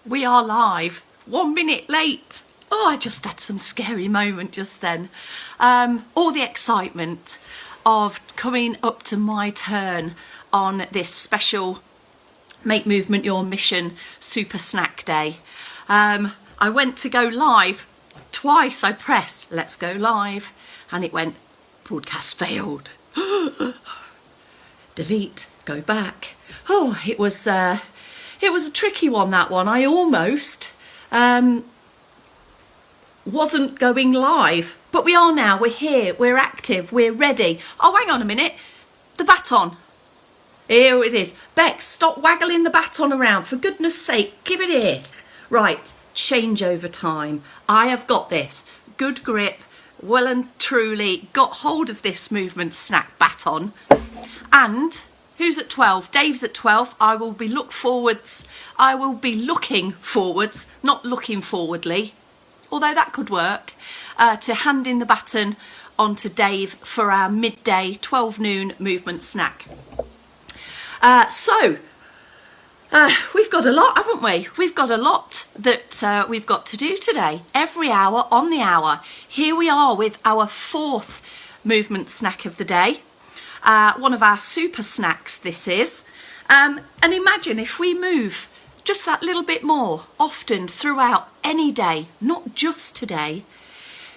We are live, 1 minute late. Oh, I just had some scary moment just then. All the excitement of coming up to my turn on this special Make Movement Your Mission Super Snack Day. I went to go live. Twice I pressed let's go live and it went broadcast failed. Delete, go back. Oh, it was a tricky one, that one. I almost wasn't going live, but we are now. We're here, we're active, we're ready. Oh, hang on a minute. The baton. Here it is. Bex, stop waggling the baton around. For goodness sake, give it here. Right, changeover time. I have got this. Good grip, well and truly got hold of this movement snack baton. And who's at 12? Dave's at 12. I will be looking forwards, not looking forwardly, although that could work, to handing the baton on to Dave for our midday 12 noon movement snack. We've got a lot, haven't we? We've got a lot that we've got to do today. Every hour on the hour. Here we are with our fourth movement snack of the day. One of our super snacks this is. And imagine if we move just that little bit more often throughout any day, not just today.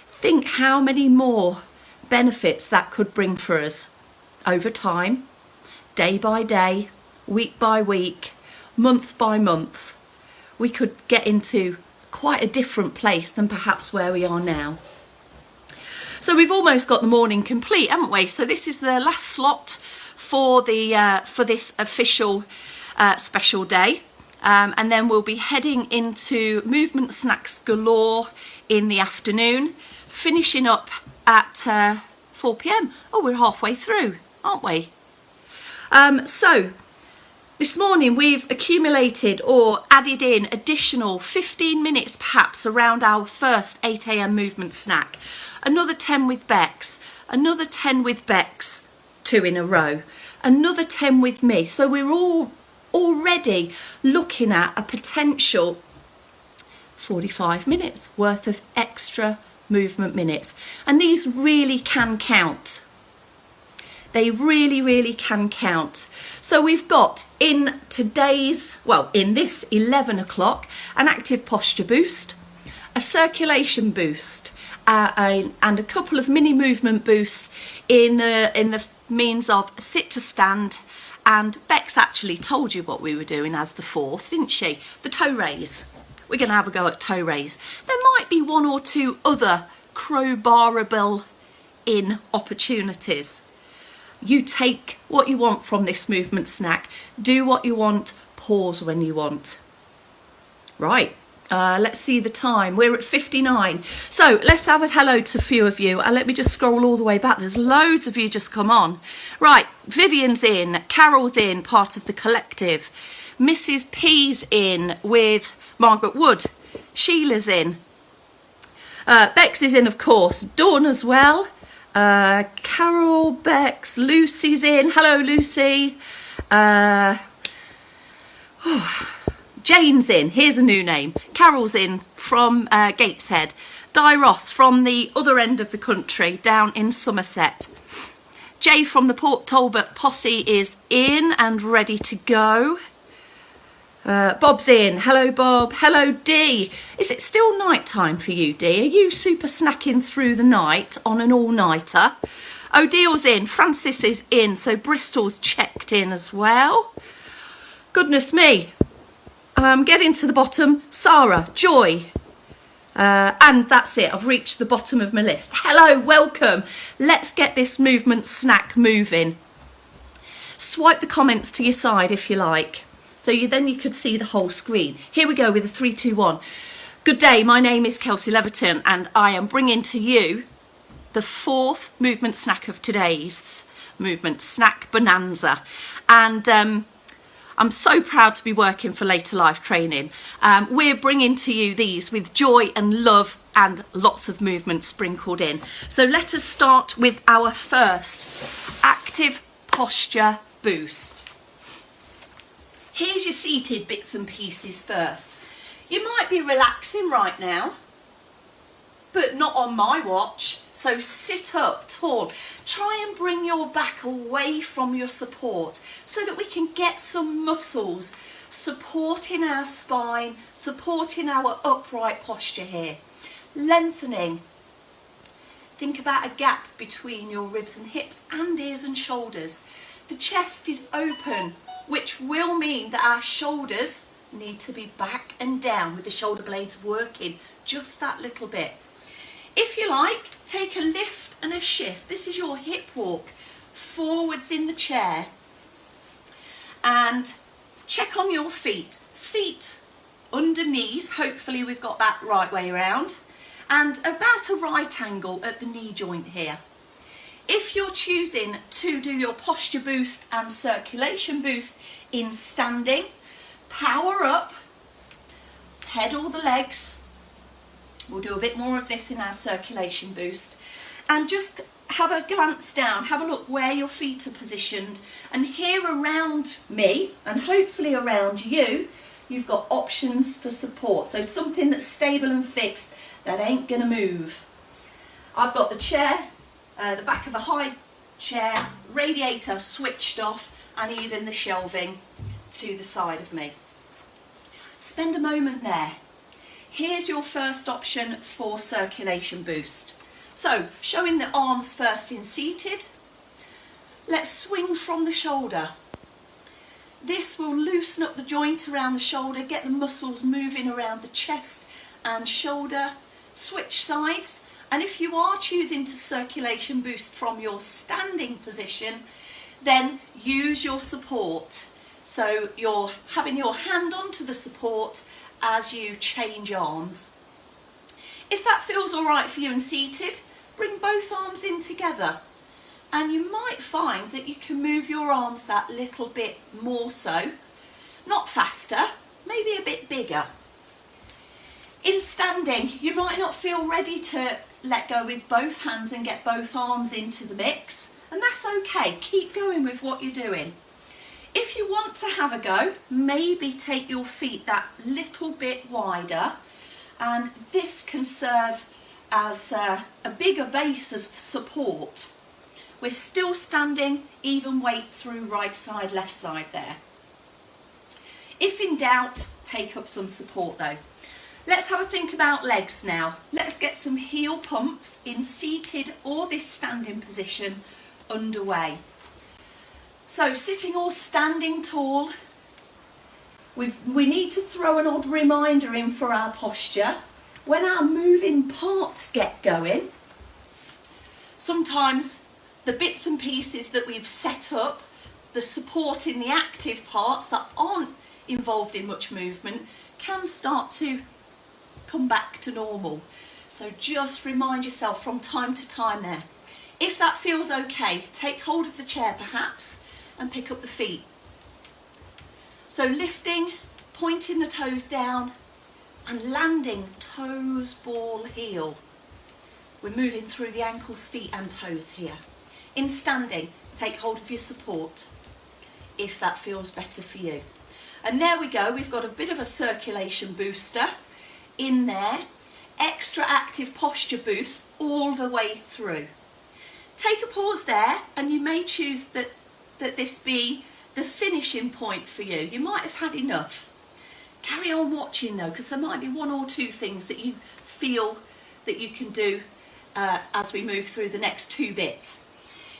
Think how many more benefits that could bring for us over time, day by day, week by week, month by month. We could get into quite a different place than perhaps where we are now. So we've almost got the morning complete, haven't we? So this is the last slot for the for this official special day, and then we'll be heading into movement snacks galore in the afternoon, finishing up at 4 p.m. Oh, we're halfway through, aren't we? So this morning we've accumulated or added in additional 15 minutes perhaps around our first 8 a.m. movement snack. Another 10 with Bex, another 10 with Bex, 2 in a row, another 10 with me. So we're all already looking at a potential 45 minutes worth of extra movement minutes. And these really can count. They really, really can count. So we've got in today's, well, in this 11 o'clock, an active posture boost, a circulation boost, and a couple of mini movement boosts in the means of sit to stand. And Bex actually told you what we were doing as the fourth, didn't she? The toe raise. We're going to have a go at toe raise. There might be one or two other crowbarable in opportunities. You take what you want from this movement snack. Do what you want. Pause when you want. Right. Let's see the time. We're at 59. So let's have a hello to a few of you. And let me just scroll all the way back. There's loads of you just come on. Right. Vivian's in. Carol's in, part of the collective. Mrs. P's in with Margaret Wood. Sheila's in. Bex is in, of course. Dawn as well. Carol, Bex, Lucy's in. Hello, Lucy. Jane's in. Here's a new name. Carol's in from Gateshead. Di Ross from the other end of the country, down in Somerset. Jay from the Port Talbot posse is in and ready to go. Bob's in. Hello, Bob. Hello, Dee. Is it still night time for you, Dee? Are you super snacking through the night on an all-nighter? Odil's in. Francis is in. So Bristol's checked in as well. Goodness me. Getting to the bottom. Sarah, Joy. And that's it. I've reached the bottom of my list. Hello, welcome. Let's get this movement snack moving. Swipe the comments to your side if you like. So then you could see the whole screen. Here we go with a 3, 2, 1. Good day, my name is Kelsey Leverton and I am bringing to you the fourth movement snack of today's movement snack bonanza. And I'm so proud to be working for Later Life Training. We're bringing to you these with joy and love and lots of movement sprinkled in. So let us start with our first active posture boost. Here's your seated bits and pieces first. You might be relaxing right now, but not on my watch. So sit up tall. Try and bring your back away from your support so that we can get some muscles supporting our spine, supporting our upright posture here. Lengthening. Think about a gap between your ribs and hips and ears and shoulders. The chest is open, which will mean that our shoulders need to be back and down with the shoulder blades working just that little bit. If you like, take a lift and a shift. This is your hip walk forwards in the chair. And check on your feet. Feet under knees, hopefully we've got that right way around. And about a right angle at the knee joint here. If you're choosing to do your posture boost and circulation boost in standing, power up, pedal the legs. We'll do a bit more of this in our circulation boost. And just have a glance down, have a look where your feet are positioned. And here around me, and hopefully around you, you've got options for support. So something that's stable and fixed, that ain't gonna move. I've got the chair, the back of a high chair, radiator switched off, and even the shelving to the side of me. Spend a moment there. Here's your first option for circulation boost. So, showing the arms first in seated. Let's swing from the shoulder. This will loosen up the joint around the shoulder, get the muscles moving around the chest and shoulder. Switch sides. And if you are choosing to circulation boost from your standing position, then use your support. So you're having your hand onto the support as you change arms. If that feels all right for you and seated, bring both arms in together. And you might find that you can move your arms that little bit more so. Not faster, maybe a bit bigger. In standing, you might not feel ready to let go with both hands and get both arms into the mix, and that's okay. Keep going with what you're doing. If you want to have a go, maybe take your feet that little bit wider, and this can serve as a bigger base of support. We're still standing, even weight through right side, left side there. If in doubt, take up some support though. Let's have a think about legs now. Let's get some heel pumps in seated or this standing position underway. So sitting or standing tall, we need to throw an odd reminder in for our posture. When our moving parts get going, sometimes the bits and pieces that we've set up, the support in the active parts that aren't involved in much movement, can start to come back to normal. So just remind yourself from time to time there. If that feels okay, take hold of the chair perhaps and pick up the feet. So lifting, pointing the toes down and landing toes, ball, heel. We're moving through the ankles, feet and toes here. In standing, take hold of your support if that feels better for you. And there we go, we've got a bit of a circulation booster in there, extra active posture boost all the way through. Take a pause there, and you may choose that this be the finishing point for you. You might have had enough. Carry on watching though, because there might be one or two things that you feel that you can do as we move through the next two bits.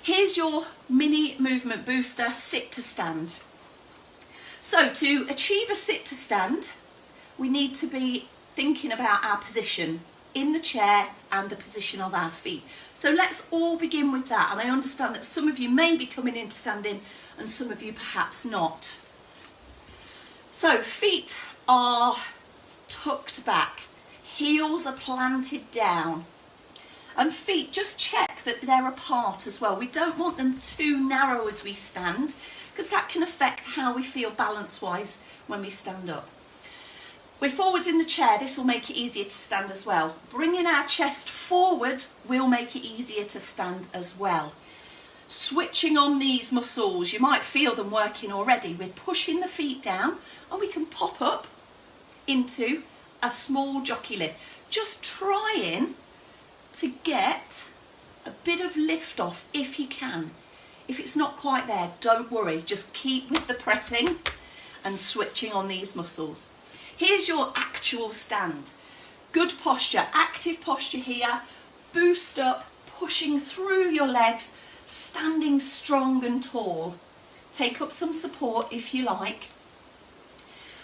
Here's your mini movement booster, sit to stand. So to achieve a sit to stand, we need to be thinking about our position in the chair and the position of our feet. So let's all begin with that. And I understand that some of you may be coming into standing and some of you perhaps not. So feet are tucked back, heels are planted down, and feet, just check that they're apart as well. We don't want them too narrow as we stand, because that can affect how we feel balance-wise when we stand up. We're forwards in the chair, this will make it easier to stand as well. Bringing our chest forwards will make it easier to stand as well. Switching on these muscles, you might feel them working already. We're pushing the feet down and we can pop up into a small jockey lift, just trying to get a bit of lift off if you can. If it's not quite there, don't worry, just keep with the pressing and switching on these muscles. Here's your actual stand. Good posture, active posture here, boost up, pushing through your legs, standing strong and tall. Take up some support if you like.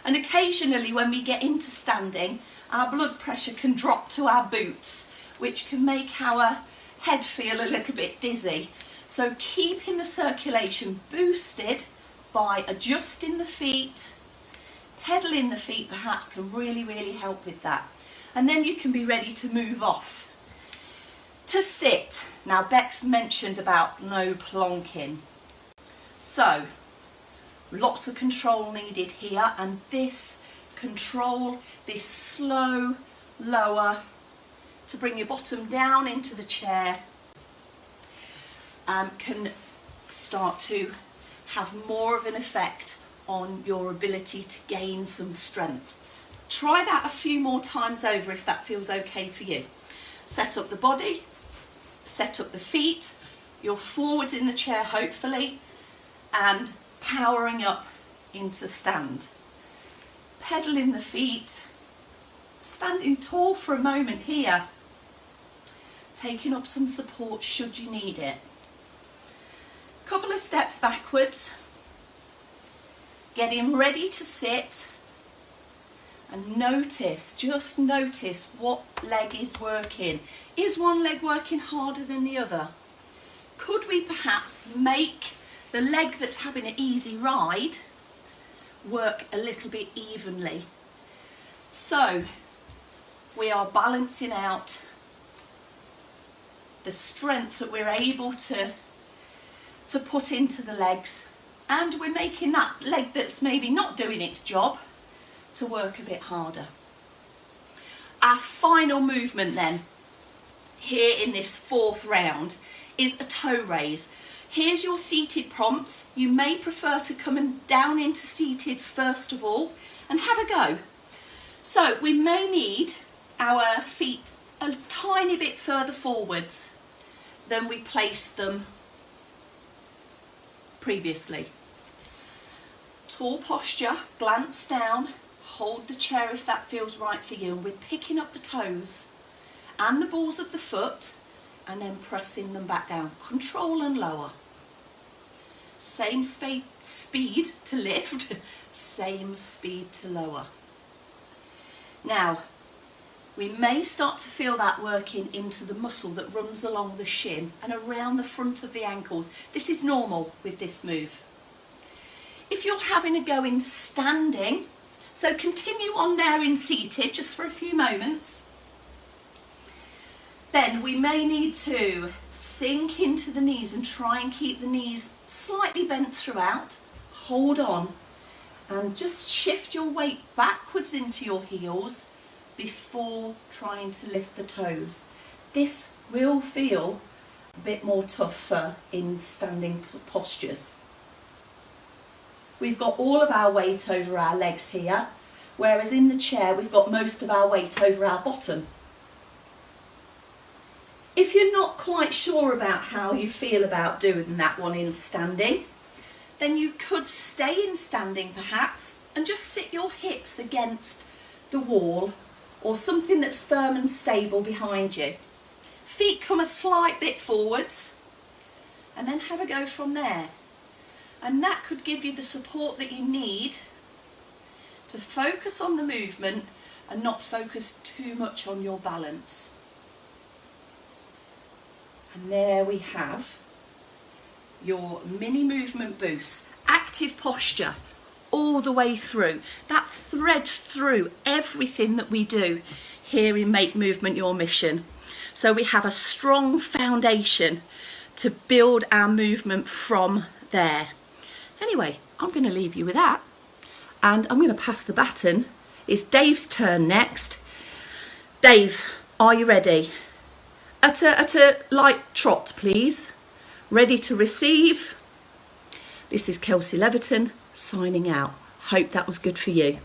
And occasionally when we get into standing, our blood pressure can drop to our boots, which can make our head feel a little bit dizzy. So keeping the circulation boosted by adjusting the feet, pedaling the feet perhaps can really, really help with that. And then you can be ready to move off. To sit. Now Bex mentioned about no plonking. So, lots of control needed here, and this control, this slow lower to bring your bottom down into the chair, can start to have more of an effect on your ability to gain some strength. Try that a few more times over if that feels okay for you. Set up the body, set up the feet, you're forward in the chair hopefully, and powering up into stand. Pedaling the feet, standing tall for a moment here, taking up some support should you need it. Couple of steps backwards, getting ready to sit, and notice, just notice what leg is working. Is one leg working harder than the other? Could we perhaps make the leg that's having an easy ride work a little bit evenly? So we are balancing out the strength that we're able to put into the legs, and we're making that leg that's maybe not doing its job to work a bit harder. Our final movement then, here in this fourth round, is a toe raise. Here's your seated prompts. You may prefer to come down into seated first of all and have a go. So we may need our feet a tiny bit further forwards than we placed them previously. Tall posture, glance down, hold the chair if that feels right for you, and we're picking up the toes and the balls of the foot and then pressing them back down. Control and lower. Same speed to lift, same speed to lower. Now, we may start to feel that working into the muscle that runs along the shin and around the front of the ankles. This is normal with this move. If you're having a go in standing, so continue on there in seated just for a few moments, then we may need to sink into the knees and try and keep the knees slightly bent throughout. Hold on and just shift your weight backwards into your heels before trying to lift the toes. This will feel a bit more tougher in standing postures. We've got all of our weight over our legs here, whereas in the chair we've got most of our weight over our bottom. If you're not quite sure about how you feel about doing that one in standing, then you could stay in standing perhaps and just sit your hips against the wall or something that's firm and stable behind you. Feet come a slight bit forwards and then have a go from there. And that could give you the support that you need to focus on the movement and not focus too much on your balance. And there we have your mini movement boost. Active posture all the way through. That threads through everything that we do here in Make Movement Your Mission. So we have a strong foundation to build our movement from there. Anyway, I'm going to leave you with that, and I'm going to pass the baton. It's Dave's turn next. Dave, are you ready? At a light trot, please. Ready to receive. This is Kelsey Leverton signing out. Hope that was good for you.